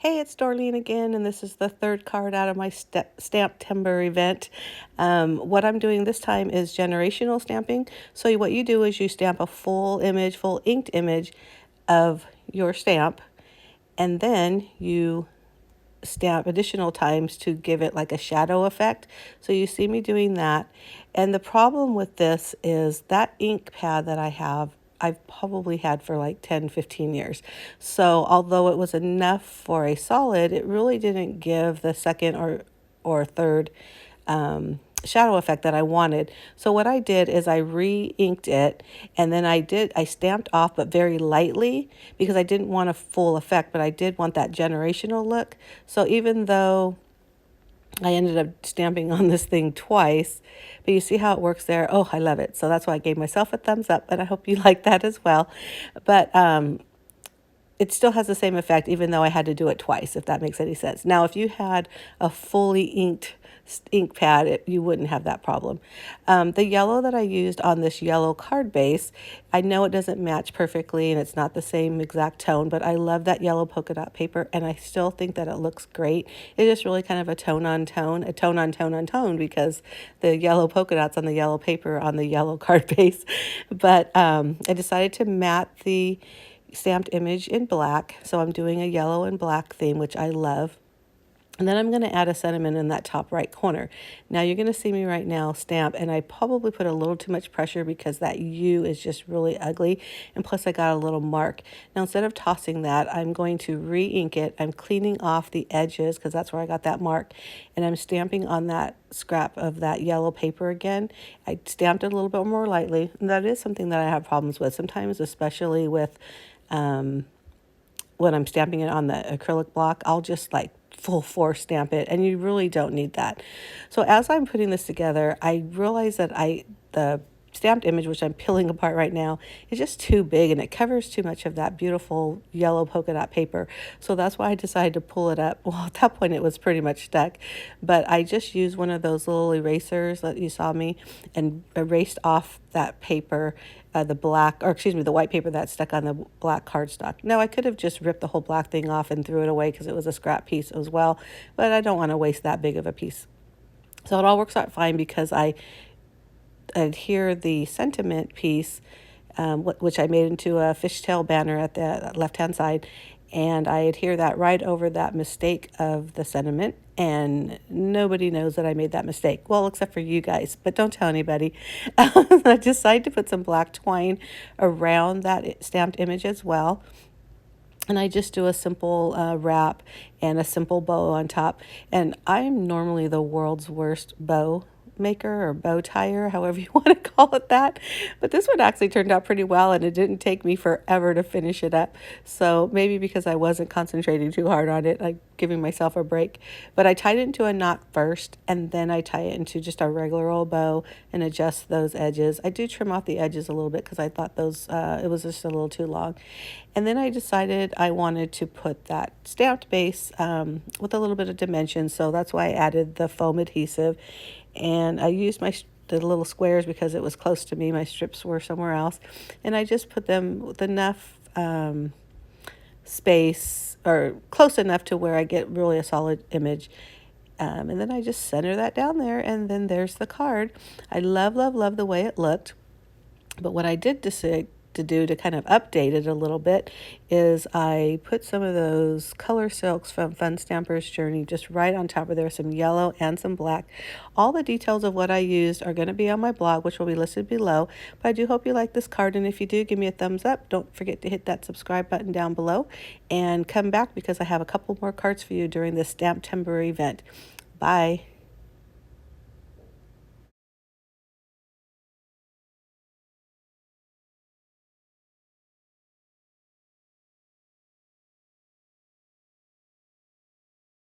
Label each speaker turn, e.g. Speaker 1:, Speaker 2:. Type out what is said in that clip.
Speaker 1: Hey, it's Darlene again, and this is the third card out of my Stamp-tember event. What I'm doing this time is generational stamping. So what you do is you stamp a full image, full inked image of your stamp, and then you stamp additional times to give it like a shadow effect. So you see me doing that. And the problem with this is that ink pad that I have, I've probably had for like 10, 15 years. So although it was enough for a solid, it really didn't give the second or third shadow effect that I wanted. So what I did is I re-inked it, and then I stamped off, but very lightly, because I didn't want a full effect, but I did want that generational look. So even though I ended up stamping on this thing twice, but you see how it works there. Oh, I love it. So that's why I gave myself a thumbs up, and I hope you like that as well. But it still has the same effect, even though I had to do it twice, if that makes any sense. Now, if you had a fully inked ink pad, you wouldn't have that problem. The yellow that I used on this yellow card base, I know it doesn't match perfectly and it's not the same exact tone, but I love that yellow polka dot paper, and I still think that it looks great. It's just really kind of a tone on tone, a tone on tone on tone, because the yellow polka dots on the yellow paper on the yellow card base. But I decided to matte the stamped image in black, so I'm doing a yellow and black theme, which I love. And then I'm going to add a sentiment in that top right corner. Now you're going to see me right now stamp, and I probably put a little too much pressure because that U is just really ugly, and plus I got a little mark. Now instead of tossing that, I'm going to re-ink it. I'm cleaning off the edges because that's where I got that mark, and I'm stamping on that scrap of that yellow paper again. I stamped it a little bit more lightly, and that is something that I have problems with sometimes, especially with when I'm stamping it on the acrylic block. I'll just like full force stamp it, and you really don't need that. So as I'm putting this together, I realize that the stamped image, which I'm peeling apart right now, is just too big, and it covers too much of that beautiful yellow polka dot paper. So that's why I decided to pull it up. Well, at that point it was pretty much stuck, but I just used one of those little erasers that you saw me and erased off that paper, the white paper that's stuck on the black cardstock. Now I could have just ripped the whole black thing off and threw it away because it was a scrap piece as well, but I don't want to waste that big of a piece. So it all works out fine because I adhere the sentiment piece, which I made into a fishtail banner at the left-hand side, and I adhere that right over that mistake of the sentiment, and nobody knows that I made that mistake. Well, except for you guys, but don't tell anybody. I decided to put some black twine around that stamped image as well. And I just do a simple wrap and a simple bow on top. And I'm normally the world's worst bow maker or bow tire, however you want to call it that. But this one actually turned out pretty well, and it didn't take me forever to finish it up. So maybe because I wasn't concentrating too hard on it, like giving myself a break. But I tied it into a knot first, and then I tie it into just a regular old bow and adjust those edges. I do trim off the edges a little bit because I thought those it was just a little too long. And then I decided I wanted to put that stamped base with a little bit of dimension, so that's why I added the foam adhesive. And I used the little squares because it was close to me. My strips were somewhere else. And I just put them with enough space, or close enough to where I get really a solid image. And then I just center that down there, and then there's the card. I love, love, love the way it looked. But what I did decide to do to kind of update it a little bit is I put some of those color silks from Fun Stamper's Journey just right on top of there, some yellow and some black. All the details of what I used are going to be on my blog, which will be listed below. But I do hope you like this card, and if you do, give me a thumbs up. Don't forget to hit that subscribe button down below, and come back because I have a couple more cards for you during this Stamp-tember event. Bye.